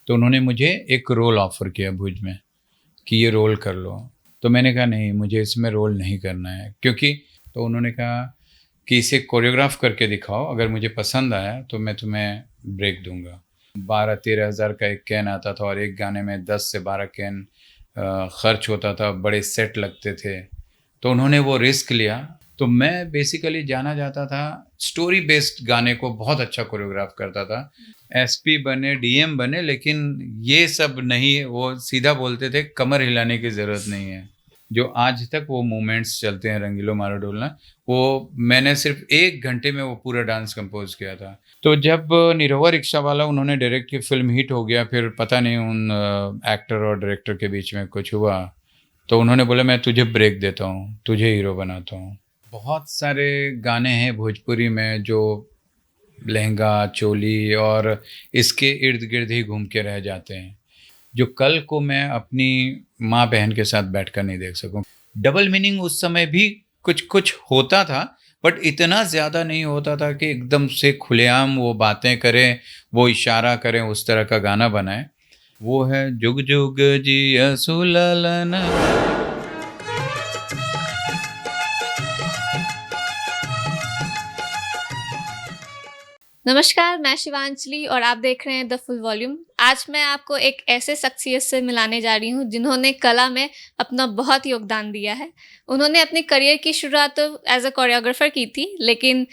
तो उन्होंने मुझे एक रोल ऑफ़र किया भुज में कि ये रोल कर लो। तो मैंने कहा नहीं, मुझे इसमें रोल नहीं करना है, क्योंकि तो उन्होंने कहा कि इसे कोरियोग्राफ करके दिखाओ, अगर मुझे पसंद आया तो मैं तुम्हें ब्रेक दूँगा। 12-13 हज़ार का एक कैन आता था और एक गाने में 10 से 12 कैन खर्च होता था, बड़े सेट लगते थे। तो उन्होंने वो रिस्क लिया। तो मैं बेसिकली जाना जाता था, स्टोरी बेस्ड गाने को बहुत अच्छा कोरियोग्राफ करता था। एसपी बने, डीएम बने, लेकिन ये सब नहीं, वो सीधा बोलते थे कमर हिलाने की ज़रूरत नहीं है। जो आज तक वो मूवमेंट्स चलते हैं, रंगीलो मारो डोलना, वो मैंने सिर्फ़ 1 घंटे में वो पूरा डांस कंपोज़ किया था। तो जब निरहुआ रिक्शावाला उन्होंने डायरेक्ट की फ़िल्म हिट हो गया, फिर पता नहीं उन एक्टर और डायरेक्टर के बीच में कुछ हुआ, तो उन्होंने बोला मैं तुझे ब्रेक देता हूँ, तुझे हीरो बनाता हूँ। बहुत सारे गाने हैं भोजपुरी में जो लहंगा, चोली और इसके इर्द-गिर्द ही घूम के रह जाते हैं, जो कल को मैं अपनी माँ-बहन के साथ बैठकर नहीं देख सकूँ। डबल मीनिंग उस समय भी कुछ-कुछ होता था, बट इतना ज़्यादा नहीं होता था कि एकदम से खुलेआम वो बातें करें, वो इशारा करें, उस तरह का गाना बनाएँ। वो है जुग जुग जिया सुललना। नमस्कार, मैं शिवांजलि और आप देख रहे हैं द फुल वॉल्यूम। आज मैं आपको एक ऐसे शख्सियत से मिलाने जा रही हूँ जिन्होंने कला में अपना बहुत योगदान दिया है। उन्होंने अपने करियर की शुरुआत तो एज़ अ कोरियोग्राफर की थी, लेकिन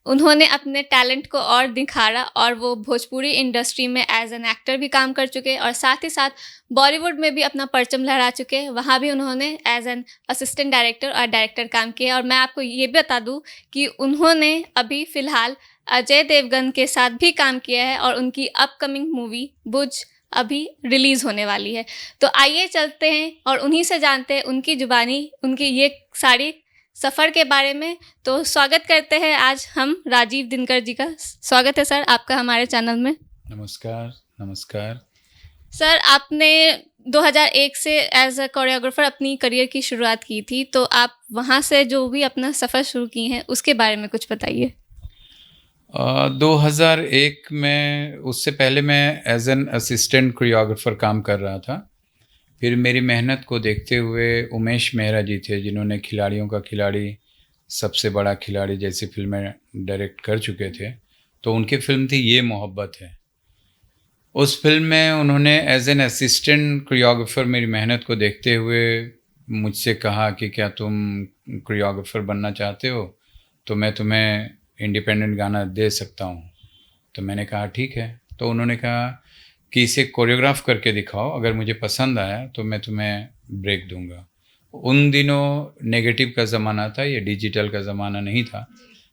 उन्होंने अपने टैलेंट को और निखारा और वो भोजपुरी इंडस्ट्री में एज़ एन एक्टर भी काम कर चुके और साथ ही साथ बॉलीवुड में भी अपना परचम लहरा चुके हैं। वहाँ भी उन्होंने एज़ एन असिस्टेंट डायरेक्टर और डायरेक्टर काम किया और मैं आपको ये भी बता दूँ कि उन्होंने अभी फ़िलहाल अजय देवगन के साथ भी काम किया है और उनकी अपकमिंग मूवी बुज अभी रिलीज़ होने वाली है। तो आइए चलते हैं और उन्हीं से जानते हैं उनकी ज़ुबानी, उनकी ये सारी सफ़र के बारे में। तो स्वागत करते हैं आज हम राजीव दिनकर जी का। स्वागत है सर आपका हमारे चैनल में। नमस्कार, नमस्कार। सर आपने 2001 से एज़ अ कोरियोग्राफर अपनी करियर की शुरुआत की थी, तो आप वहाँ से जो भी अपना सफ़र शुरू किए हैं उसके बारे में कुछ बताइए? 2001 में, उससे पहले मैं एज़ एन असिस्टेंट कोरियोग्राफर काम कर रहा था। फिर मेरी मेहनत को देखते हुए उमेश मेहरा जी थे, जिन्होंने खिलाड़ियों का खिलाड़ी, सबसे बड़ा खिलाड़ी जैसी फ़िल्में डायरेक्ट कर चुके थे। तो उनकी फ़िल्म थी ये मोहब्बत है। उस फ़िल्म में उन्होंने एज़ एन असिस्टेंट कोरियोग्राफर मेरी मेहनत को देखते हुए मुझसे कहा कि क्या तुम कोरियोग्राफर बनना चाहते हो? तो मैं तुम्हें इंडिपेंडेंट गाना दे सकता हूँ। तो मैंने कहा ठीक है। तो उन्होंने कहा कि इसे कोरियोग्राफ करके दिखाओ, अगर मुझे पसंद आया तो मैं तुम्हें ब्रेक दूँगा। उन दिनों नेगेटिव का ज़माना था, ये डिजिटल का ज़माना नहीं था।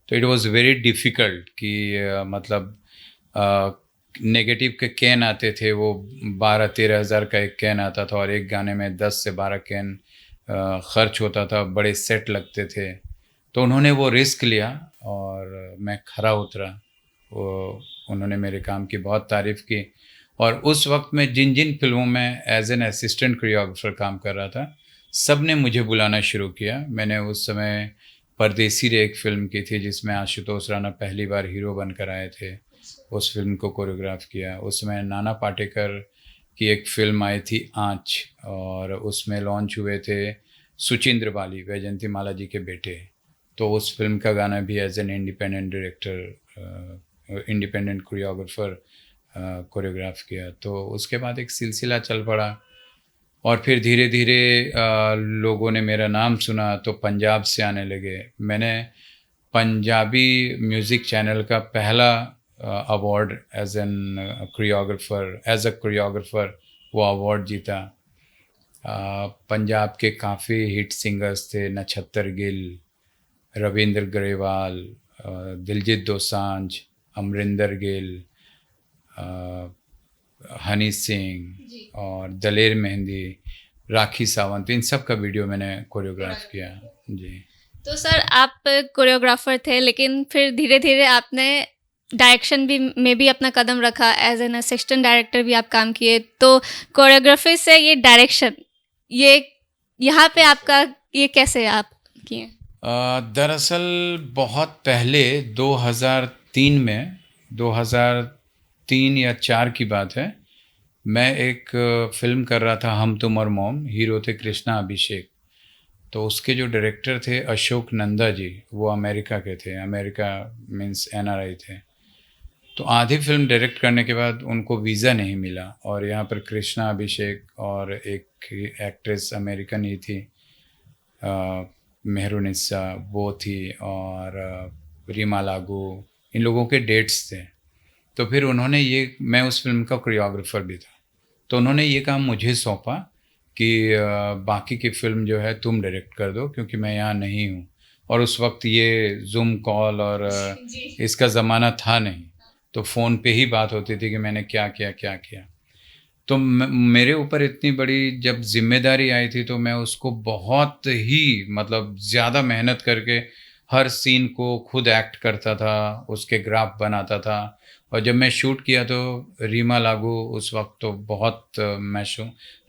तो इट वाज़ वेरी डिफ़िकल्ट कि मतलब अ, नेगेटिव के कैन आते थे, वो 12-13 हज़ार का एक कैन आता था और एक गाने में 10 से 12 कैन खर्च होता था, बड़े सेट लगते थे। तो उन्होंने वो रिस्क लिया और मैं खरा उतरा। वो उन्होंने मेरे काम की बहुत तारीफ़ की और उस वक़्त मैं जिन-जिन फ़िल्मों में एज़ एन असिस्टेंट कोरियोग्राफर काम कर रहा था, सब ने मुझे बुलाना शुरू किया। मैंने उस समय परदेसी रे एक फ़िल्म की थी, जिसमें आशुतोष राणा पहली बार हीरो बनकर आए थे। उस फ़िल्म को कोरियोग्राफ किया। उस समय नाना पाटेकर की एक फ़िल्म आई थी आँच, और उसमें लॉन्च हुए थे सुचिंद्र बाली, वैजयंतीमाला जी के बेटे। तो उस फ़िल्म का गाना भी as an independent director, independent choreographer choreograph किया। तो उसके बाद एक सिलसिला चल पड़ा और फिर धीरे-धीरे लोगों ने मेरा नाम सुना तो पंजाब से आने लगे। मैंने पंजाबी म्यूज़िक चैनल का पहला अवार्ड एज़ अ कोरियोग्राफर वो अवार्ड जीता। पंजाब के काफ़ी हिट सिंगर्स थे, नक्षत्र गिल, रविंद्र ग्रेवाल, दिलजीत दोसांझ, अमरिंदर गिल, अ, हनी सिंह और दलेर मेहंदी, राखी सावंत, इन सब का वीडियो मैंने कोरियोग्राफ किया। जी। तो सर आप कोरियोग्राफर थे, लेकिन फिर धीरे-धीरे आपने डायरेक्शन भी में भी अपना कदम रखा, एज़ एन असिस्टेंट डायरेक्टर भी आप काम किए। तो कोरियोग्राफी से ये डायरेक्शन, ये यहाँ पे आपका ये कैसे आप किए? दरअसल बहुत पहले 2003 में, 2003 या 4 की बात है, मैं एक फ़िल्म कर रहा था हम तुम और मॉम, हीरो थे कृष्णा अभिषेक। तो उसके जो डायरेक्टर थे अशोक नंदा जी, वो अमेरिका के थे, अमेरिका मीन्स एनआरआई थे। तो आधी फ़िल्म डायरेक्ट करने के बाद उनको वीज़ा नहीं मिला और यहाँ पर कृष्णा अभिषेक और एक एक्ट्रेस अमेरिकन ही थी, मेहरुनिसा वो थी, और रीमा लागू, इन लोगों के डेट्स थे। तो फिर उन्होंने ये, मैं उस फ़िल्म का कोरियोग्राफ़र भी था, तो उन्होंने ये काम मुझे सौंपा कि बाकी की फ़िल्म जो है तुम डायरेक्ट कर दो क्योंकि मैं यहाँ नहीं हूँ। और उस वक़्त ये ज़ूम कॉल और जी। इसका ज़माना था नहीं, तो फ़ोन पे ही बात होती थी कि मैंने क्या किया, क्या किया। तो मेरे ऊपर इतनी बड़ी जब ज़िम्मेदारी आई थी तो मैं उसको बहुत ही मतलब ज़्यादा मेहनत करके हर सीन को खुद एक्ट करता था, उसके ग्राफ बनाता था। और जब मैं शूट किया तो रीमा लागू उस वक़्त तो बहुत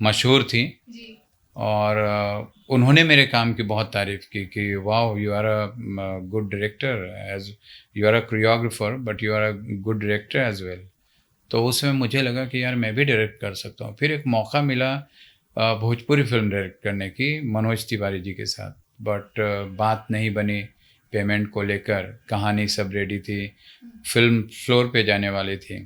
मशहूर थी, जी। और उन्होंने मेरे काम की बहुत तारीफ़ की कि wow! You are a good director, as you are a choreographer but you are a good director as well. तो उस समय मुझे लगा कि यार मैं भी डायरेक्ट कर सकता हूँ। फिर एक मौका मिला भोजपुरी फ़िल्म डायरेक्ट करने की मनोज तिवारी जी के साथ, बट बात नहीं बनी पेमेंट को लेकर, कहानी सब रेडी थी, फ़िल्म फ्लोर पे जाने वाली थी,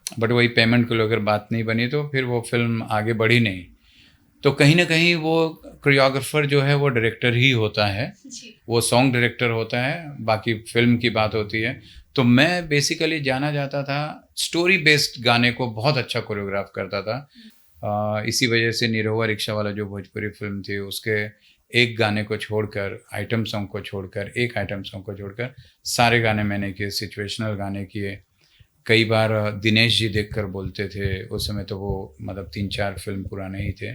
बट वही पेमेंट को लेकर बात नहीं बनी तो फिर वो फ़िल्म आगे बढ़ी नहीं। तो कहीं न कहीं वो कोरियोग्राफ़र जो है वो डायरेक्टर ही होता है, जी। वो सॉन्ग डायरेक्टर होता है, बाकी फ़िल्म की बात होती है। तो मैं बेसिकली जाना जाता था, स्टोरी बेस्ड गाने को बहुत अच्छा कोरियोग्राफ करता था। इसी वजह से निरहुआ रिक्शा वाला जो भोजपुरी फ़िल्म थी उसके एक गाने को छोड़कर, आइटम सॉन्ग को छोड़कर, एक आइटम सॉन्ग को छोड़कर सारे गाने मैंने किए, सिचुएशनल गाने किए। कई बार दिनेश जी देखकर बोलते थे, उस समय तो वो मतलब 3-4 फ़िल्म पुराने ही थे,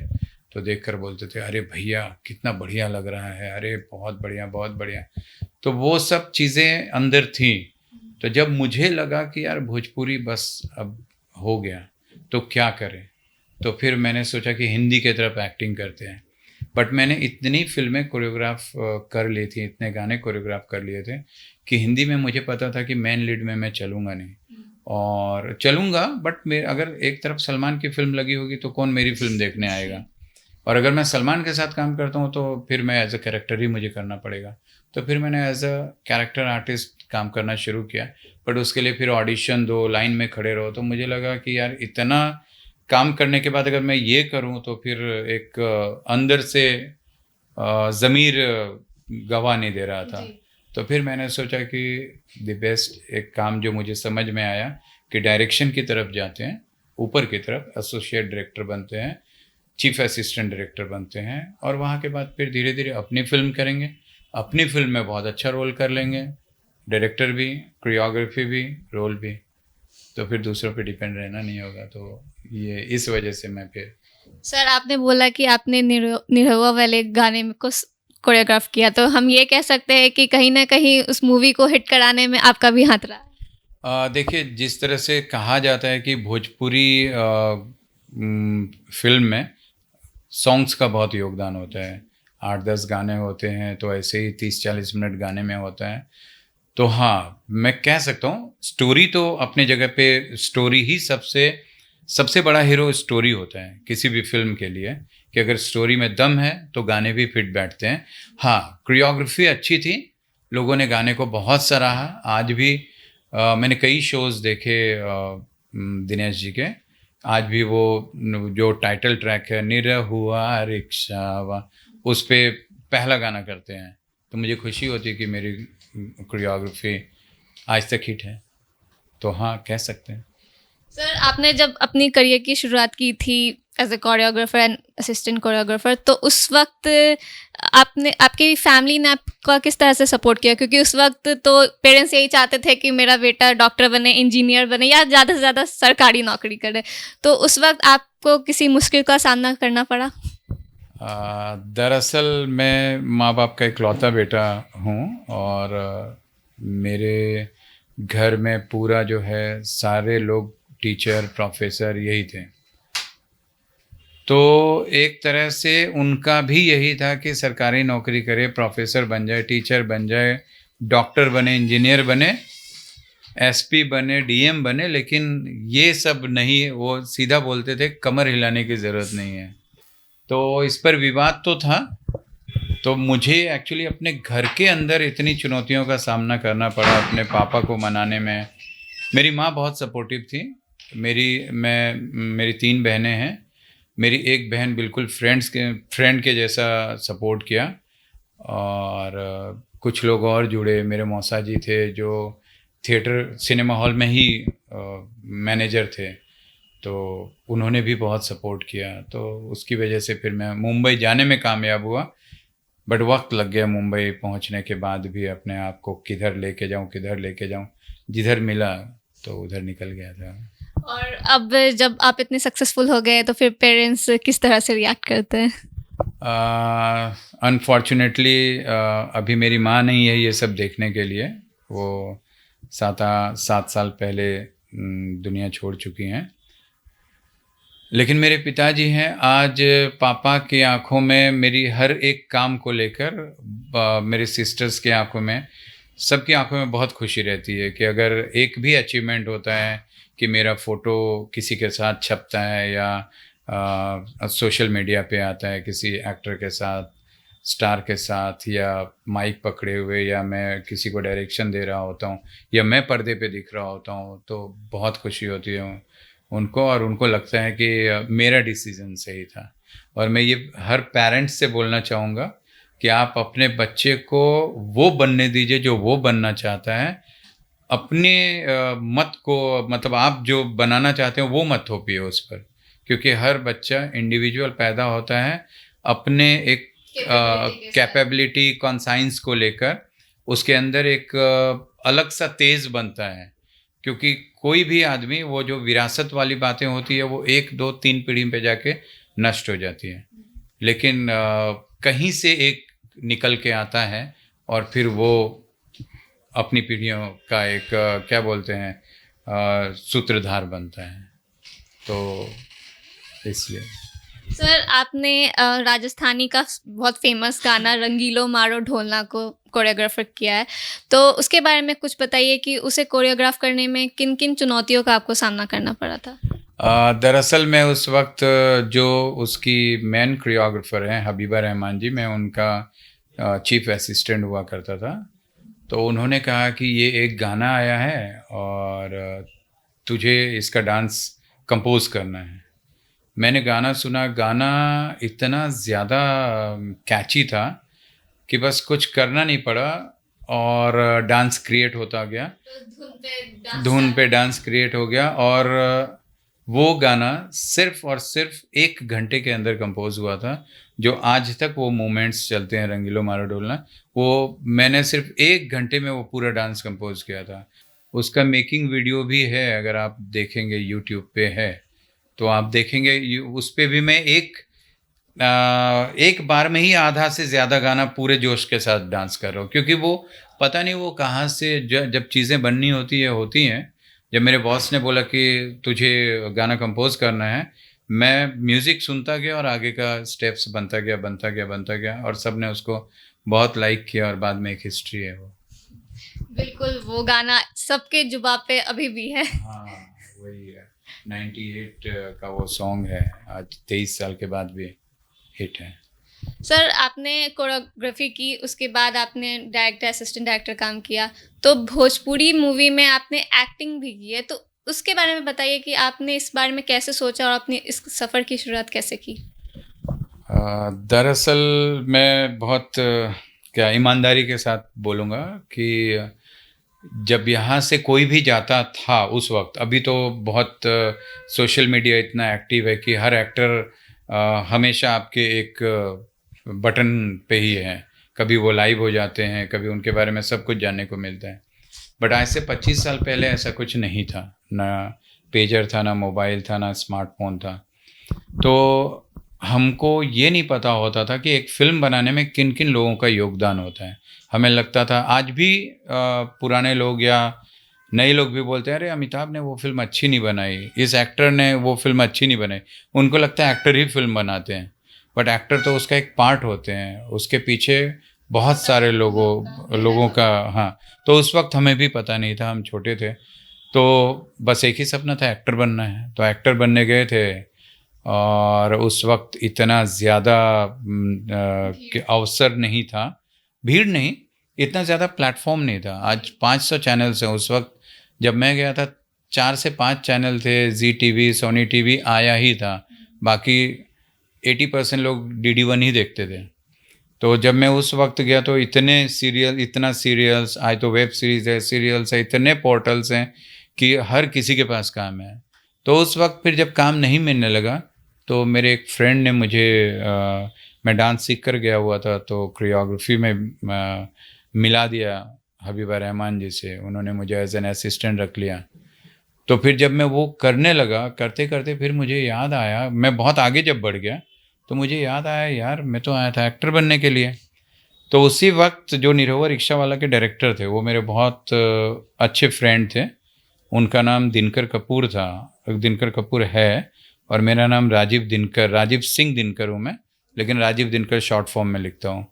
तो देखकर बोलते थे, "अरे भैया कितना बढ़िया लग रहा है, अरे बहुत बढ़िया, बहुत बढ़िया।" तो वो सब चीज़ें अंदर थीं। तो जब मुझे लगा कि यार भोजपुरी बस अब हो गया, तो क्या करें? तो फिर मैंने सोचा कि हिंदी की तरफ एक्टिंग करते हैं। बट मैंने इतनी फ़िल्में कोरियोग्राफ़ कर ली थी, इतने गाने कोरियोग्राफ़ कर लिए थे कि हिंदी में मुझे पता था कि मेन लीड में मैं चलूँगा नहीं। और चलूँगा बट मैं अगर एक तरफ सलमान की फ़िल्म लगी होगी तो कौन मेरी फ़िल्म देखने आएगा? और अगर मैं सलमान के साथ काम करता हूँ तो फिर मैं एज़ अ कैरेक्टर ही मुझे करना पड़ेगा। तो फिर मैंने एज़ अ कैरेक्टर आर्टिस्ट काम करना शुरू किया। बट उसके लिए फिर ऑडिशन दो, लाइन में खड़े रहो, तो मुझे लगा कि यार इतना काम करने के बाद अगर मैं ये करूँ तो फिर एक अंदर से ज़मीर गवाह नहीं दे रहा था। जी। तो फिर मैंने सोचा कि द बेस्ट एक काम जो मुझे समझ में आया कि डायरेक्शन की तरफ जाते हैं, ऊपर की तरफ एसोसिएट डायरेक्टर बनते हैं, चीफ असिस्टेंट डायरेक्टर बनते हैं और वहाँ के बाद फिर धीरे-धीरे अपनी फ़िल्म करेंगे। अपनी फ़िल्म में बहुत अच्छा रोल कर लेंगे, डायरेक्टर भी, कोरियोग्राफी भी, रोल भी। तो फिर दूसरों पे डिपेंड रहना नहीं होगा। तो ये इस वजह से मैं फिर सर, आपने बोला कि आपने निरहुआ वाले गाने में को कोरियोग्राफ किया, तो हम ये कह सकते हैं कि कहीं न कहीं उस मूवी को हिट कराने में आपका भी हाथ रहा है? देखिए जिस तरह से कहा जाता है कि भोजपुरी फ़िल्म में सॉन्ग्स का बहुत योगदान होता है। 8-10 गाने होते हैं तो ऐसे ही 30-40 मिनट गाने में होता है। तो हाँ, मैं कह सकता हूँ स्टोरी तो अपनी जगह पे स्टोरी ही सबसे सबसे बड़ा हीरो स्टोरी होता है किसी भी फ़िल्म के लिए, कि अगर स्टोरी में दम है तो गाने भी फिट बैठते हैं। हाँ, कोरियोग्राफ़ी अच्छी थी, लोगों ने गाने को बहुत सराहा। आज भी मैंने कई शोज़ देखे दिनेश जी के। आज भी वो जो टाइटल ट्रैक है निरहुआ रिक्शावा, उस पे पहला गाना करते हैं। तो मुझे खुशी होती है कि मेरी कोरियोग्राफ़ी आज तक हिट है। तो हाँ, कह सकते हैं। सर, आपने जब अपनी करियर की शुरुआत की थी as a choreographer and assistant choreographer, तो उस वक़्त आपने आपकी फैमिली ने आपका किस तरह से सपोर्ट किया? क्योंकि उस वक़्त तो पेरेंट्स यही चाहते थे कि मेरा बेटा डॉक्टर बने, इंजीनियर बने या ज़्यादा से ज़्यादा सरकारी नौकरी करे। तो उस वक़्त आपको किसी मुश्किल का सामना करना पड़ा? दरअसल मैं माँ-बाप का इकलौता बेटा हूँ और मेरे घर में पूरा जो है सारे लोग टीचर, प्रोफ़ेसर यही थे। तो एक तरह से उनका भी यही था कि सरकारी नौकरी करे, प्रोफ़ेसर बन जाए, टीचर बन जाए, डॉक्टर बने, इंजीनियर बने, एसपी बने, डीएम बने, लेकिन ये सब नहीं, वो सीधा बोलते थे कमर हिलाने की ज़रूरत नहीं है। तो इस पर विवाद तो था। तो मुझे एक्चुअली अपने घर के अंदर इतनी चुनौतियों का सामना करना पड़ा अपने पापा को मनाने में। मेरी माँ बहुत सपोर्टिव थी। मेरी 3 बहनें हैं। मेरी एक बहन बिल्कुल फ्रेंड के जैसा सपोर्ट किया, और कुछ लोग और जुड़े। मेरे मौसा जी थे जो थिएटर सिनेमा हॉल में ही मैनेजर थे, तो उन्होंने भी बहुत सपोर्ट किया। तो उसकी वजह से फिर मैं मुंबई जाने में कामयाब हुआ। बट वक्त लग गया मुंबई पहुंचने के बाद भी अपने आप को, किधर लेके जाऊं। जिधर मिला तो उधर निकल गया था। और अब जब आप इतने सक्सेसफुल हो गए तो फिर पेरेंट्स किस तरह से रिएक्ट करते हैं? अनफॉर्चुनेटली अभी मेरी माँ नहीं है ये सब देखने के लिए। वो 7 साल पहले दुनिया छोड़ चुकी हैं। लेकिन मेरे पिताजी हैं। आज पापा की आंखों में मेरी हर एक काम को लेकर, मेरे सिस्टर्स की आंखों में, सबकी आंखों में बहुत खुशी रहती है कि अगर एक भी अचीवमेंट होता है कि मेरा फ़ोटो किसी के साथ छपता है या सोशल मीडिया पे आता है किसी एक्टर के साथ, स्टार के साथ, या माइक पकड़े हुए, या मैं किसी को डायरेक्शन दे रहा होता हूँ, या मैं पर्दे पे दिख रहा होता हूँ, तो बहुत खुशी होती है उनको। और उनको लगता है कि मेरा डिसीज़न सही था। और मैं ये हर पेरेंट्स से बोलना चाहूँगा कि आप अपने बच्चे को वो बनने दीजिए जो वो बनना चाहता है। अपने मत को, मतलब आप जो बनाना चाहते हो वो मत थोपिए उस पर, क्योंकि हर बच्चा इंडिविजुअल पैदा होता है अपने एक कैपेबिलिटी कॉन्साइंस को लेकर। उसके अंदर एक अलग सा तेज़ बनता है, क्योंकि कोई भी आदमी, वो जो विरासत वाली बातें होती है वो 1, 2, 3 पीढ़ी पे जाके नष्ट हो जाती है, लेकिन कहीं से एक निकल के आता है और फिर वो अपनी पीढ़ियों का एक क्या बोलते हैं, सूत्रधार बनता है। तो इसलिए सर, आपने राजस्थानी का बहुत फेमस गाना रंगीलो मारो ढोलना को कोरियोग्राफर किया है, तो उसके बारे में कुछ बताइए कि उसे कोरियोग्राफ करने में किन किन चुनौतियों का आपको सामना करना पड़ा था? दरअसल मैं उस वक्त जो उसकी मेन कोरियोग्राफर हैं हबीबा रहमान जी, मैं उनका चीफ असिस्टेंट हुआ करता था। तो उन्होंने कहा कि ये एक गाना आया है और तुझे इसका डांस कंपोज करना है। मैंने गाना सुना, गाना इतना ज़्यादा कैची था कि बस कुछ करना नहीं पड़ा और डांस क्रिएट होता गया। धुन पे डांस क्रिएट हो गया, और वो गाना सिर्फ और सिर्फ 1 घंटे के अंदर कंपोज हुआ था। जो आज तक वो मोमेंट्स चलते हैं, रंगीलो मारो ढोलना, वो मैंने सिर्फ 1 घंटे में वो पूरा डांस कंपोज किया था। उसका मेकिंग वीडियो भी है, अगर आप देखेंगे यूट्यूब पे है तो आप देखेंगे। उस पे भी मैं एक बार में ही आधा से ज़्यादा गाना पूरे जोश के साथ डांस कर रहा हूँ, क्योंकि वो पता नहीं वो कहाँ से जब चीज़ें बननी होती हैं। जब मेरे बॉस ने बोला कि तुझे गाना कंपोज करना है, मैं म्यूज़िक सुनता गया और आगे का स्टेप्स बनता गया, और सब ने उसको बहुत लाइक किया, और बाद में एक हिस्ट्री है वो। बिल्कुल, वो गाना सबके जुबां पे अभी भी है। हाँ, वही है। 98 का वो सॉन्ग है, आज 23 साल के बाद भी हिट है। सर, आपने कोरियोग्राफी की, उसके बाद आपने डायरेक्टर, असिस्टेंट डायरेक्टर काम किया, तो भोजपुरी मूवी में आपने एक्टिंग भी की है, तो उसके बारे में बताइए कि आपने इस बारे में कैसे सोचा और अपने इस सफ़र की शुरुआत कैसे की? दरअसल मैं बहुत क्या ईमानदारी के साथ बोलूँगा कि जब यहाँ से कोई भी जाता था उस वक्त, अभी तो बहुत सोशल मीडिया इतना एक्टिव है कि हर एक्टर हमेशा आपके एक बटन पे ही है। कभी वो लाइव हो जाते हैं, कभी उनके बारे में सब कुछ जानने को मिलता है। बट आज से 25 साल पहले ऐसा कुछ नहीं था। ना पेजर था, ना मोबाइल था, ना स्मार्टफोन था। तो हमको ये नहीं पता होता था कि एक फ़िल्म बनाने में किन किन लोगों का योगदान होता है। हमें लगता था, आज भी पुराने लोग या नए लोग भी बोलते हैं, अरे अमिताभ ने वो फ़िल्म अच्छी नहीं बनाई, इस एक्टर ने वो फ़िल्म अच्छी नहीं बनाई। उनको लगता है एक्टर ही फ़िल्म बनाते हैं, बट एक्टर तो उसका एक पार्ट होते हैं। उसके पीछे बहुत सारे लोगों का। हाँ, तो उस वक़्त हमें भी पता नहीं था, हम छोटे थे। तो बस एक ही सपना था, एक्टर बनना है। तो एक्टर बनने गए थे और उस वक़्त इतना ज़्यादा कि अवसर नहीं था, भीड़ नहीं, इतना ज़्यादा प्लेटफ़ॉर्म नहीं था। आज 500 चैनल्स हैं, उस वक़्त जब मैं गया था 4 से 5 चैनल थे, ज़ी टीवी, सोनी टीवी आया ही था। बाकी 80% लोग डीडी वन ही देखते थे। तो जब मैं उस वक़्त गया तो इतना सीरियल्स, आज तो वेब सीरीज़ है, सीरियल्स है, इतने पोर्टल्स हैं कि हर किसी के पास काम है। तो उस वक़्त फिर जब काम नहीं मिलने लगा, तो मेरे एक फ्रेंड ने मुझे मैं डांस सीख कर गया हुआ था, तो कोरियोग्राफ़ी में मिला दिया हबीबा रहमान जी से। उन्होंने मुझे एज़ एन असिस्टेंट रख लिया। तो फिर जब मैं वो करने लगा, करते-करते फिर मुझे याद आया, मैं बहुत आगे जब बढ़ गया, तो मुझे याद आया यार मैं तो आया था एक्टर बनने के लिए। तो उसी वक़्त जो निरहुआ रिक्शावाला के डायरेक्टर थे, वो मेरे बहुत अच्छे फ्रेंड थे। उनका नाम दिनकर कपूर था, दिनकर कपूर है, और मेरा नाम राजीव सिंह दिनकर हूँ मैं, लेकिन राजीव दिनकर शॉर्ट फॉर्म में लिखता हूँ।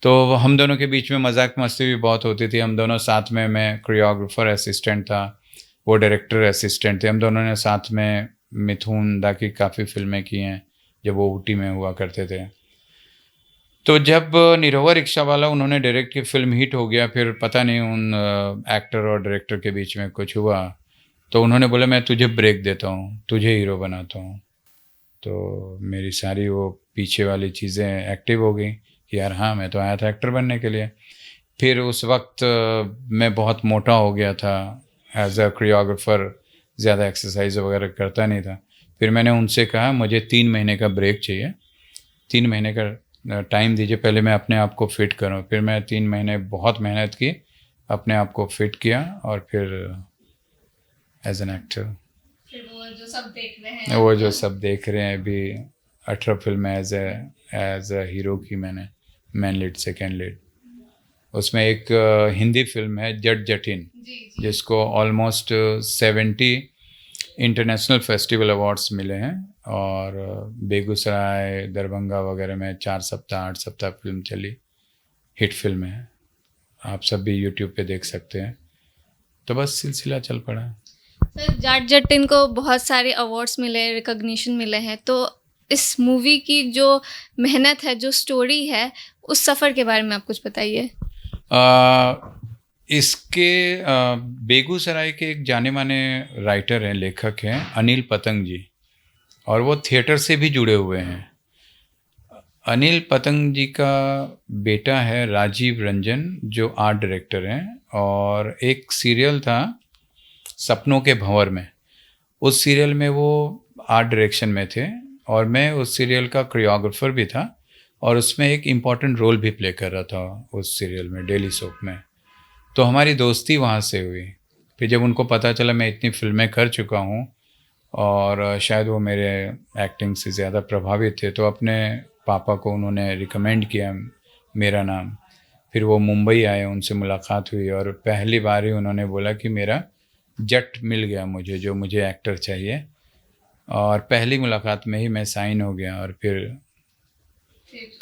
तो हम दोनों के बीच में मज़ाक मस्ती भी बहुत होती थी। हम दोनों साथ में, मैं कोरियोग्राफर असिस्टेंट था, वो डायरेक्टर असिस्टेंट थे। हम दोनों ने साथ में मिथुन दा की काफ़ी फ़िल्में की हैं, जब वो ऊटी में हुआ करते थे। तो जब निरहुआ रिक्शावाला उन्होंने डायरेक्ट की फ़िल्म हिट हो गया, फिर पता नहीं उन एक्टर और डायरेक्टर के बीच में कुछ हुआ, तो उन्होंने बोला मैं तुझे ब्रेक देता हूँ, तुझे हीरो बनाता हूँ। तो मेरी सारी वो पीछे वाली चीज़ें एक्टिव हो गई कि यार हाँ, मैं तो आया था एक्टर बनने के लिए। फिर उस वक़्त मैं बहुत मोटा हो गया था, एज़ अ कोरियोग्राफर ज़्यादा एक्सरसाइज़ वगैरह करता नहीं था। फिर मैंने उनसे कहा मुझे 3 महीने का ब्रेक चाहिए, 3 महीने का टाइम दीजिए, पहले मैं अपने आप को फिट करूँ। फिर मैं 3 महीने बहुत मेहनत की, अपने आप को फिट किया, और फिर एज़ एन एक्टर फिर वो जो सब देख रहे हैं वो आपको। जो सब देख रहे हैं अभी 18 फिल्में एज अ हीरो की मैंने, मेन लीड, सेकेंड लीड। उसमें एक हिंदी फिल्म है जट जटिन, जी जी। जिसको ऑलमोस्ट 70 इंटरनेशनल फेस्टिवल अवार्ड्स मिले हैं, और बेगूसराय, दरभंगा वगैरह में 4 सप्ताह 8 सप्ताह फिल्म चली। हिट फिल्म है, आप सब भी यूट्यूब पे देख सकते हैं। तो बस सिलसिला चल पड़ा। सर जाट जटिन को बहुत सारे अवार्ड्स मिले, रिकॉग्निशन मिले हैं, तो इस मूवी की जो मेहनत है, जो स्टोरी है, उस सफ़र के बारे में आप कुछ बताइए। इसके बेगूसराय के एक जाने माने राइटर हैं, लेखक हैं, अनिल पतंग जी, और वो थिएटर से भी जुड़े हुए हैं। अनिल पतंग जी का बेटा है राजीव रंजन, जो आर्ट डायरेक्टर हैं, और एक सीरियल था सपनों के भंवर में, उस सीरियल में वो आर्ट डायरेक्शन में थे, और मैं उस सीरियल का कोरियोग्राफर भी था, और उसमें एक इम्पॉर्टेंट रोल भी प्ले कर रहा था उस सीरियल में, डेली सोप में। तो हमारी दोस्ती वहाँ से हुई। फिर जब उनको पता चला मैं इतनी फ़िल्में कर चुका हूँ, और शायद वो मेरे एक्टिंग से ज़्यादा प्रभावित थे, तो अपने पापा को उन्होंने रिकमेंड किया मेरा नाम। फिर वो मुंबई आए, उनसे मुलाकात हुई, और पहली बार ही उन्होंने बोला कि मेरा जट मिल गया मुझे, जो मुझे एक्टर चाहिए, और पहली मुलाकात में ही मैं साइन हो गया, और फिर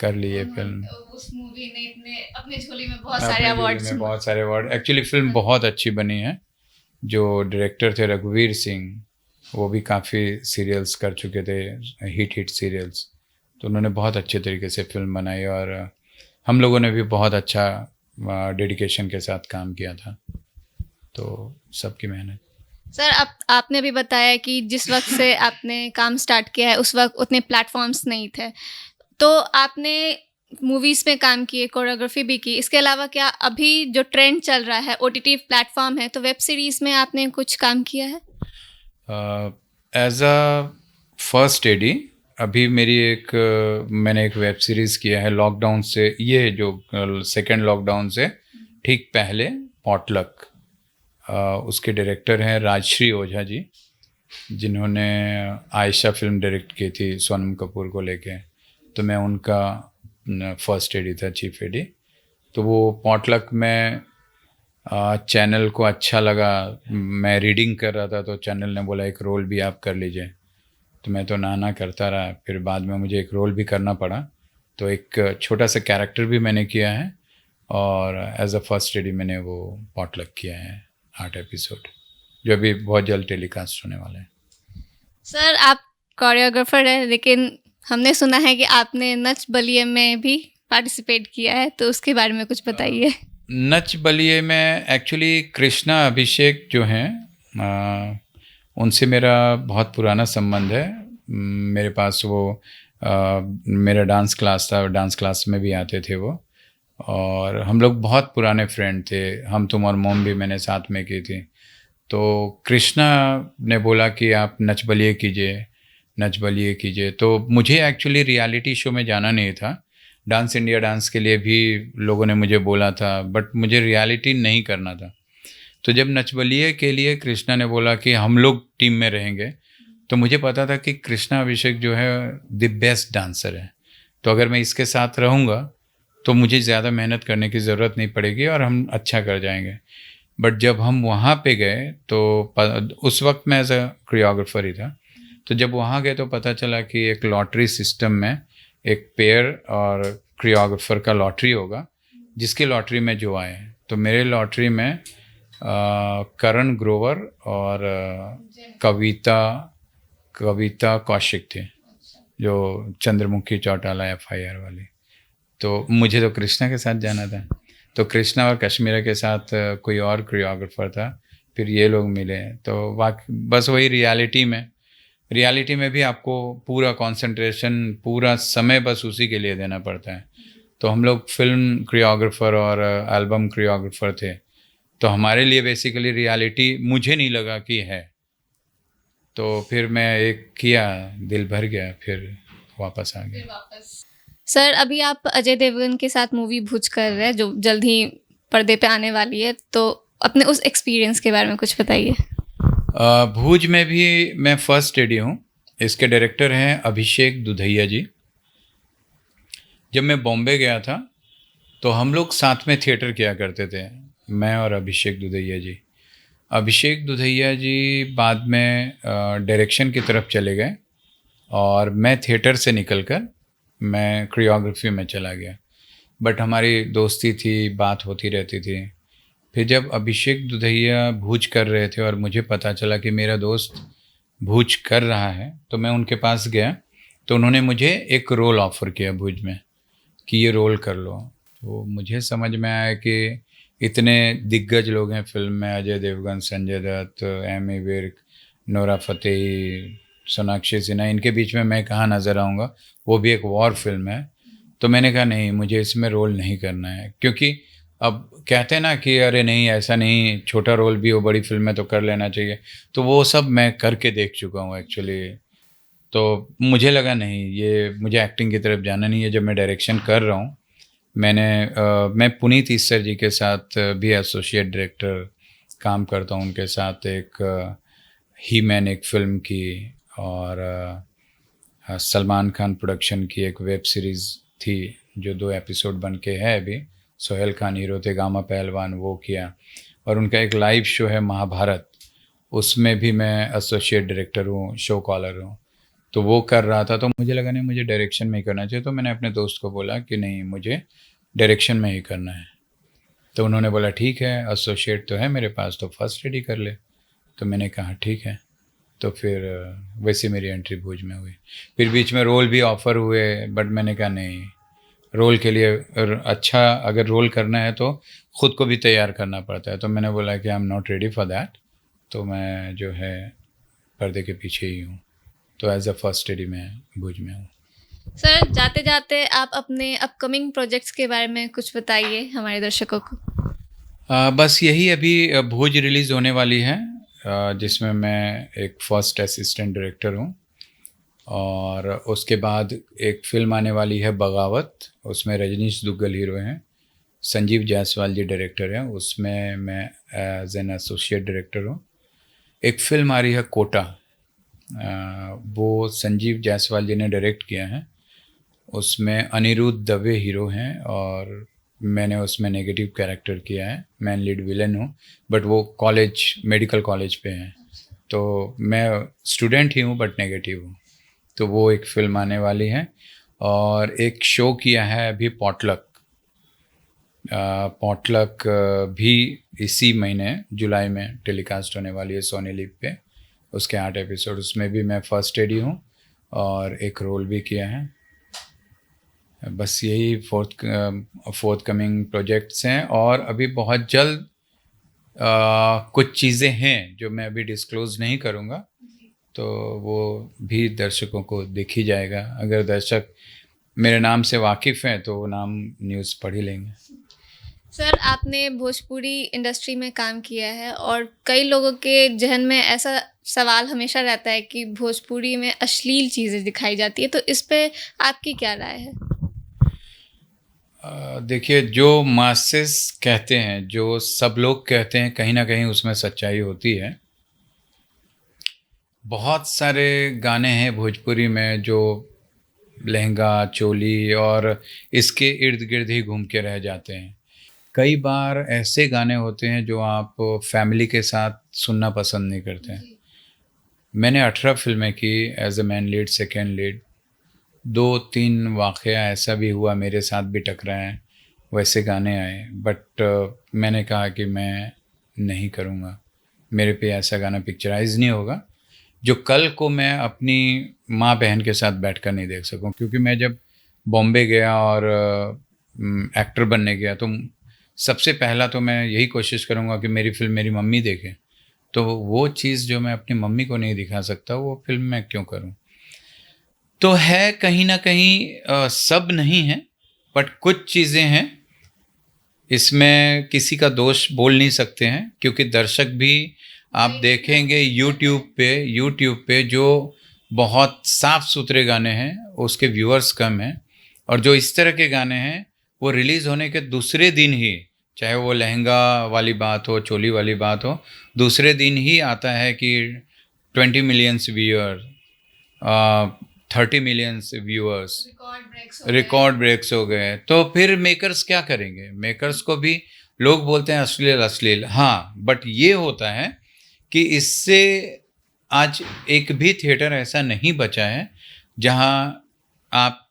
कर लिए फिल्म। तो उस मूवी ने इतने अपने झोली में बहुत सारे अपने झोली अवार्ड्स। में बहुत सारे अवार्ड। एक्चुअली फिल्म बहुत अच्छी बनी है। जो डायरेक्टर थे रघुवीर सिंह, वो भी काफ़ी सीरियल्स कर चुके थे, हिट सीरियल्स। तो उन्होंने बहुत अच्छे तरीके से फिल्म बनाई, और हम लोगों ने भी बहुत अच्छा डेडिकेशन के साथ काम किया था। तो सबकी मेहनत। सर आपने भी बताया कि जिस वक्त से आपने काम स्टार्ट किया है उस वक्त उतने प्लेटफॉर्म्स नहीं थे, तो आपने मूवीज़ में काम किए, कोरियोग्राफी भी की। इसके अलावा क्या अभी जो ट्रेंड चल रहा है, ओटीटी प्लेटफॉर्म है, तो वेब सीरीज़ में आपने कुछ काम किया है? एज अ फर्स्ट एडी अभी मेरी मैंने एक वेब सीरीज़ किया है लॉकडाउन से, ये जो सेकेंड लॉकडाउन से ठीक पहले, पॉटलक। उसके डायरेक्टर हैं राजश्री ओझा जी, जिन्होंने आयशा फिल्म डायरेक्ट की थी सोनम कपूर को लेके। तो मैं उनका फर्स्ट एडी था, चीफ एडी। तो वो पॉटलक में चैनल को अच्छा लगा, मैं रीडिंग कर रहा था, तो चैनल ने बोला एक रोल भी आप कर लीजिए। तो मैं तो ना करता रहा, फिर बाद में मुझे एक रोल भी करना पड़ा। तो एक छोटा सा कैरेक्टर भी मैंने किया है, और एज अ फर्स्ट एडी मैंने वो पॉटलक किया है 8 एपिसोड, जो अभी बहुत जल्द टेलीकास्ट होने वाला है। सर, आप कोरियोग्राफर हैं, लेकिन हमने सुना है कि आपने नच बलिए में भी पार्टिसिपेट किया है, तो उसके बारे में कुछ बताइए। नच बलिए में एक्चुअली कृष्णा अभिषेक जो हैं, उनसे मेरा बहुत पुराना संबंध है। मेरे पास वो मेरा डांस क्लास था, डांस क्लास में भी आते थे वो, और हम लोग बहुत पुराने फ्रेंड थे। हम तुम और मोम भी मैंने साथ में की थी। तो कृष्णा ने बोला कि आप नच बलिए कीजिए, नच बलिए कीजिए। तो मुझे एक्चुअली रियलिटी शो में जाना नहीं था। डांस इंडिया डांस के लिए भी लोगों ने मुझे बोला था, बट मुझे रियलिटी नहीं करना था। तो जब नच बलिए के लिए कृष्णा ने बोला कि हम लोग टीम में रहेंगे, तो मुझे पता था कि कृष्णा अभिषेक जो है द बेस्ट डांसर है। तो अगर मैं इसके साथ रहूँगा तो मुझे ज़्यादा मेहनत करने की ज़रूरत नहीं पड़ेगी और हम अच्छा कर जाएंगे। बट जब हम वहाँ पे गए तो उस वक्त मैं एज अ कोरियोग्राफर ही था। तो जब वहाँ गए तो पता चला कि एक लॉटरी सिस्टम में एक पेयर और कोरियोग्राफर का लॉटरी होगा, जिसकी लॉटरी में जो आए। तो मेरे लॉटरी में करण ग्रोवर और कविता कौशिक थे, जो चंद्रमुखी चौटाला FIR वाली। तो मुझे तो कृष्णा के साथ जाना था, तो कृष्णा और कश्मीरा के साथ कोई और कोरियोग्राफर था। फिर ये लोग मिले, तो बस वही रियलिटी में भी आपको पूरा कंसंट्रेशन, पूरा समय बस उसी के लिए देना पड़ता है। तो हम लोग फिल्म कोरियोग्राफर और एल्बम कोरियोग्राफर थे, तो हमारे लिए बेसिकली रियलिटी मुझे नहीं लगा कि है। तो फिर मैं एक किया, दिल भर गया, फिर वापस आ गया। सर, अभी आप अजय देवगन के साथ मूवी भूज कर रहे हैं, जो जल्द ही पर्दे पे आने वाली है, तो अपने उस एक्सपीरियंस के बारे में कुछ बताइए। भूज में भी मैं फर्स्ट एडी हूँ। इसके डायरेक्टर हैं अभिषेक दुधैया जी। जब मैं बॉम्बे गया था तो हम लोग साथ में थिएटर किया करते थे, मैं और अभिषेक दुधैया जी। अभिषेक दुधैया जी बाद में डायरेक्शन की तरफ चले गए और मैं थिएटर से निकलकर मैं कोरियोग्राफी में चला गया। बट हमारी दोस्ती थी, बात होती रहती थी। फिर जब अभिषेक दुधैया भूज कर रहे थे और मुझे पता चला कि मेरा दोस्त भूज कर रहा है, तो मैं उनके पास गया। तो उन्होंने मुझे एक रोल ऑफ़र किया भूज में कि ये रोल कर लो। तो मुझे समझ में आया कि इतने दिग्गज लोग हैं फिल्म में, अजय देवगन, संजय दत्त, एमी विर्क, नोरा फतेही, सोनाक्षी सिन्हा, इनके बीच में मैं कहाँ नज़र आऊँगा, वो भी एक वॉर फिल्म है। तो मैंने कहा नहीं, मुझे इसमें रोल नहीं करना है, क्योंकि अब कहते हैं ना कि अरे नहीं, ऐसा नहीं, छोटा रोल भी हो बड़ी फिल्म में तो कर लेना चाहिए। तो वो सब मैं करके देख चुका हूँ एक्चुअली। तो मुझे लगा नहीं, ये मुझे एक्टिंग की तरफ जाना नहीं है। जब मैं डायरेक्शन कर रहा हूँ, मैं पुनीत ईसर जी के साथ भी एसोसिएट डायरेक्टर काम करता हूँ। उनके साथ एक ही मैन एक फ़िल्म की, और सलमान खान प्रोडक्शन की एक वेब सीरीज़ थी जो 2 एपिसोड बन के है अभी। सोहेल खान हीरो थे, गामा पहलवान, वो किया। और उनका एक लाइव शो है महाभारत, उसमें भी मैं एसोसिएट डायरेक्टर हूँ, शो कॉलर हूँ। तो वो कर रहा था, तो मुझे लगा नहीं, मुझे डायरेक्शन में ही करना चाहिए। तो मैंने अपने दोस्त को बोला कि नहीं, मुझे डायरेक्शन में ही करना है। तो उन्होंने बोला ठीक है, एसोसिएट तो है मेरे पास, तो फर्स्ट एडी कर ले। तो मैंने कहा ठीक है। तो फिर वैसे मेरी एंट्री भूज में हुई। फिर बीच में रोल भी ऑफ़र हुए, बट मैंने कहा नहीं, रोल के लिए अच्छा अगर रोल करना है तो ख़ुद को भी तैयार करना पड़ता है। तो मैंने बोला कि I am not ready for that, तो मैं जो है पर्दे के पीछे ही हूँ। तो एज अ फर्स्ट एडी मैं भूज में हूँ। सर, जाते जाते आप अपने अपकमिंग प्रोजेक्ट्स के बारे में कुछ बताइए हमारे दर्शकों को। बस यही अभी भूज रिलीज़ होने वाली है, जिसमें मैं एक फर्स्ट असिस्टेंट डायरेक्टर हूँ। और उसके बाद एक फ़िल्म आने वाली है बगावत, उसमें रजनीश दुग्गल हीरो हैं, संजीव जायसवाल जी डायरेक्टर हैं, उसमें मैं एज एन एसोसिएट डायरेक्टर हूँ। एक फ़िल्म आ रही है कोटा, वो संजीव जायसवाल जी ने डायरेक्ट किया है। उसमें अनिरुद्ध दवे हीरो हैं और मैंने उसमें नेगेटिव कैरेक्टर किया है, मैं लीड विलन हूँ। बट वो कॉलेज, मेडिकल कॉलेज पे हैं, तो मैं स्टूडेंट ही हूँ बट नेगेटिव हूँ। तो वो एक फ़िल्म आने वाली है। और एक शो किया है अभी पॉटलक, पॉटलक भी इसी महीने जुलाई में टेलीकास्ट होने वाली है सोनी लिव पे। उसके 8 एपिसोड, उसमें भी मैं फर्स्ट एडी हूँ और एक रोल भी किया है। बस यही फोर्थ कमिंग प्रोजेक्ट्स हैं और अभी बहुत जल्द कुछ चीज़ें हैं जो मैं अभी डिस्क्लोज़ नहीं करूँगा, तो वो भी दर्शकों को दिख ही जाएगा। अगर दर्शक मेरे नाम से वाकिफ़ हैं तो वो नाम न्यूज़ पढ़ ही लेंगे। सर, आपने भोजपुरी इंडस्ट्री में काम किया है और कई लोगों के ज़हन में ऐसा सवाल हमेशा रहता है कि भोजपुरी में अश्लील चीज़ें दिखाई जाती है, तो इस पे आपकी क्या राय है? देखिए, जो मासेस कहते हैं, जो सब लोग कहते हैं, कहीं ना कहीं उसमें सच्चाई होती है। बहुत सारे गाने हैं भोजपुरी में जो लहंगा, चोली और इसके इर्द गिर्द ही घूम के रह जाते हैं। कई बार ऐसे गाने होते हैं जो आप फैमिली के साथ सुनना पसंद नहीं करते हैं। मैंने 18 फिल्में की as a man lead, second lead. 2-3 वाक़या ऐसा भी हुआ, मेरे साथ भी टकराए, वैसे गाने आए, बट मैंने कहा कि मैं नहीं करूँगा। मेरे पे ऐसा गाना पिक्चराइज़ नहीं होगा जो कल को मैं अपनी माँ बहन के साथ बैठकर नहीं देख सकूँ। क्योंकि मैं जब बॉम्बे गया और एक्टर बनने गया तो सबसे पहला तो मैं यही कोशिश करूँगा कि मेरी फ़िल्म मेरी मम्मी देखे। तो वो चीज़ जो मैं अपनी मम्मी को नहीं दिखा सकता, वो फ़िल्म मैं क्यों करूँ? तो है कहीं न कहीं सब नहीं है, बट कुछ चीज़ें हैं, इसमें किसी का दोष बोल नहीं सकते हैं क्योंकि दर्शक भी आप देखेंगे यूट्यूब पे जो बहुत साफ-सुथरे गाने हैं, उसके व्यूअर्स कम हैं और जो इस तरह के गाने हैं, वो रिलीज़ होने के दूसरे दिन ही, चाहे वो लहंगा वाली बात हो, चोली वाली बात हो, दूसरे दिन ही आता है कि 20 millions viewer, 30 millions viewers, record breaks हो गए। तो फिर मेकर्स क्या करेंगे? मेकर्स को भी लोग बोलते हैं अश्लील, हाँ, बट ये होता है कि इससे आज एक भी थिएटर ऐसा नहीं बचा है जहाँ आप,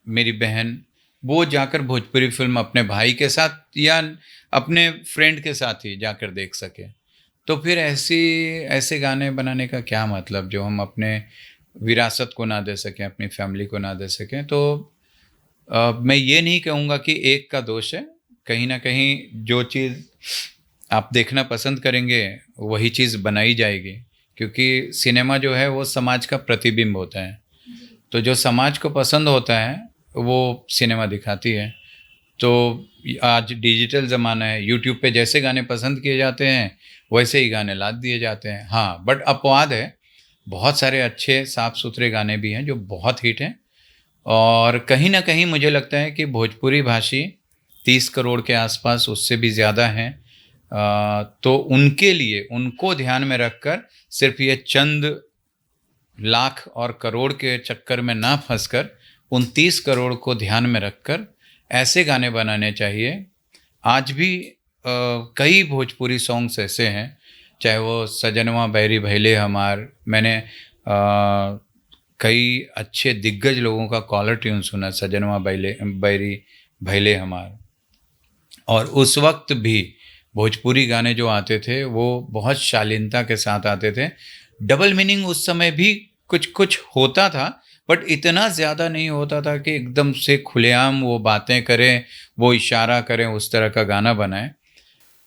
मेरी बहन, वो जाकर भोजपुरी फिल्म अपने भाई के साथ या अपने फ्रेंड के साथ ही जाकर देख सके। तो फिर ऐसे गाने बनाने का क्या मतलब जो हम अपने विरासत को ना दे सकें, अपनी फैमिली को ना दे सकें। तो मैं ये नहीं कहूँगा कि एक का दोष है, कहीं ना कहीं जो चीज़ आप देखना पसंद करेंगे वही चीज़ बनाई जाएगी, क्योंकि सिनेमा जो है वो समाज का प्रतिबिंब होता है। तो जो समाज को पसंद होता है वो सिनेमा दिखाती है। तो आज डिजिटल ज़माना है, यूट्यूब पे जैसे गाने पसंद किए जाते हैं वैसे ही गाने लाद दिए जाते हैं। हाँ, बट अपवाद है, बहुत सारे अच्छे साफ़ सुथरे गाने भी हैं जो बहुत हिट हैं और कहीं न कहीं मुझे लगता है कि भोजपुरी भाषी 30 करोड़ के आसपास, उससे भी ज़्यादा हैं। तो उनके लिए, उनको ध्यान में रखकर सिर्फ़ ये चंद लाख और करोड़ के चक्कर में ना फंसकर उन 30 करोड़ को ध्यान में रखकर ऐसे गाने बनाने चाहिए। आज भी कई भोजपुरी सॉन्ग्स ऐसे हैं, चाहे वो सजनवा बैरी भैले हमार, मैंने कई अच्छे दिग्गज लोगों का कॉलर ट्यून सुना, सजनवा बैरी भैले हमार। और उस वक्त भी भोजपुरी गाने जो आते थे वो बहुत शालीनता के साथ आते थे। डबल मीनिंग उस समय भी कुछ कुछ होता था, बट इतना ज़्यादा नहीं होता था कि एकदम से खुलेआम वो बातें करें, वो इशारा करें, उस तरह का गाना बनाएं।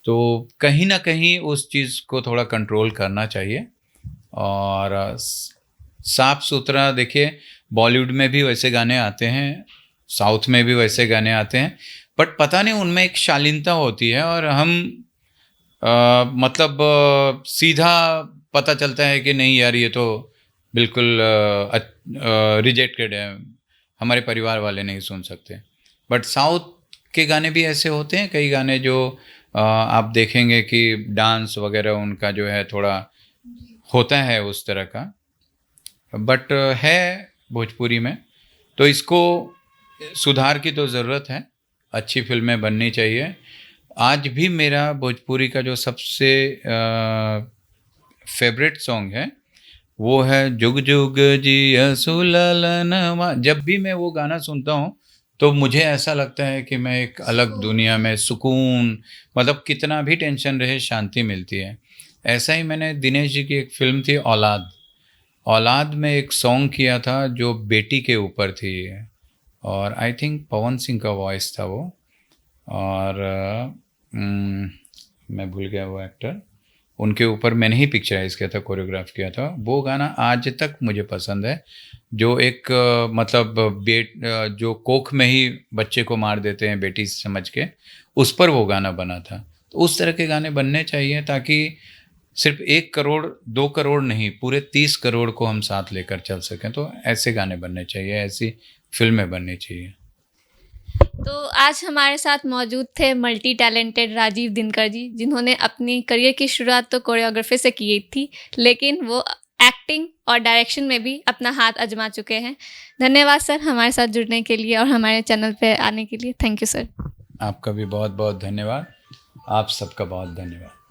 तो कहीं ना कहीं उस चीज़ को थोड़ा कंट्रोल करना चाहिए। और साफ सुथरा, देखिए बॉलीवुड में भी वैसे गाने आते हैं, साउथ में भी वैसे गाने आते हैं, बट पता नहीं उनमें एक शालीनता होती है और हम मतलब सीधा पता चलता है कि नहीं यार, ये तो बिल्कुल रिजेक्टेड है, हमारे परिवार वाले नहीं सुन सकते। बट साउथ के गाने भी ऐसे होते हैं, कई गाने जो आप देखेंगे कि डांस वगैरह उनका जो है थोड़ा होता है उस तरह का, बट है भोजपुरी में। तो इसको सुधार की तो ज़रूरत है, अच्छी फिल्में बननी चाहिए। आज भी मेरा भोजपुरी का जो सबसे फेवरेट सॉन्ग है वो है जुग जुग जिया सुललनवा। जब भी मैं वो गाना सुनता हूँ तो मुझे ऐसा लगता है कि मैं एक अलग सुकून। दुनिया में सुकून, मतलब कितना भी टेंशन रहे शांति मिलती है। ऐसा ही मैंने दिनेश जी की एक फ़िल्म थी औलाद, औलाद में एक सॉन्ग किया था जो बेटी के ऊपर थी, और आई थिंक पवन सिंह का वॉइस था वो। और मैं भूल गया वो एक्टर, उनके ऊपर मैंने ही पिक्चराइज़ किया था, कोरियोग्राफ किया था। वो गाना आज तक मुझे पसंद है, जो एक मतलब जो कोख में ही बच्चे को मार देते हैं बेटी समझ के, उस पर वो गाना बना था। तो उस तरह के गाने बनने चाहिए ताकि सिर्फ़ 1 करोड़, 2 करोड़ नहीं, पूरे 30 करोड़ को हम साथ लेकर चल सकें। तो ऐसे गाने बनने चाहिए, ऐसी फ़िल्में बननी चाहिए। तो आज हमारे साथ मौजूद थे मल्टी टैलेंटेड राजीव दिनकर जी, जिन्होंने अपनी करियर की शुरुआत तो कोरियोग्राफी से की थी, लेकिन वो एक्टिंग और डायरेक्शन में भी अपना हाथ आजमा चुके हैं। धन्यवाद सर हमारे साथ जुड़ने के लिए और हमारे चैनल पे आने के लिए। Thank you sir. आपका भी बहुत-बहुत धन्यवाद। आप सबका बहुत धन्यवाद।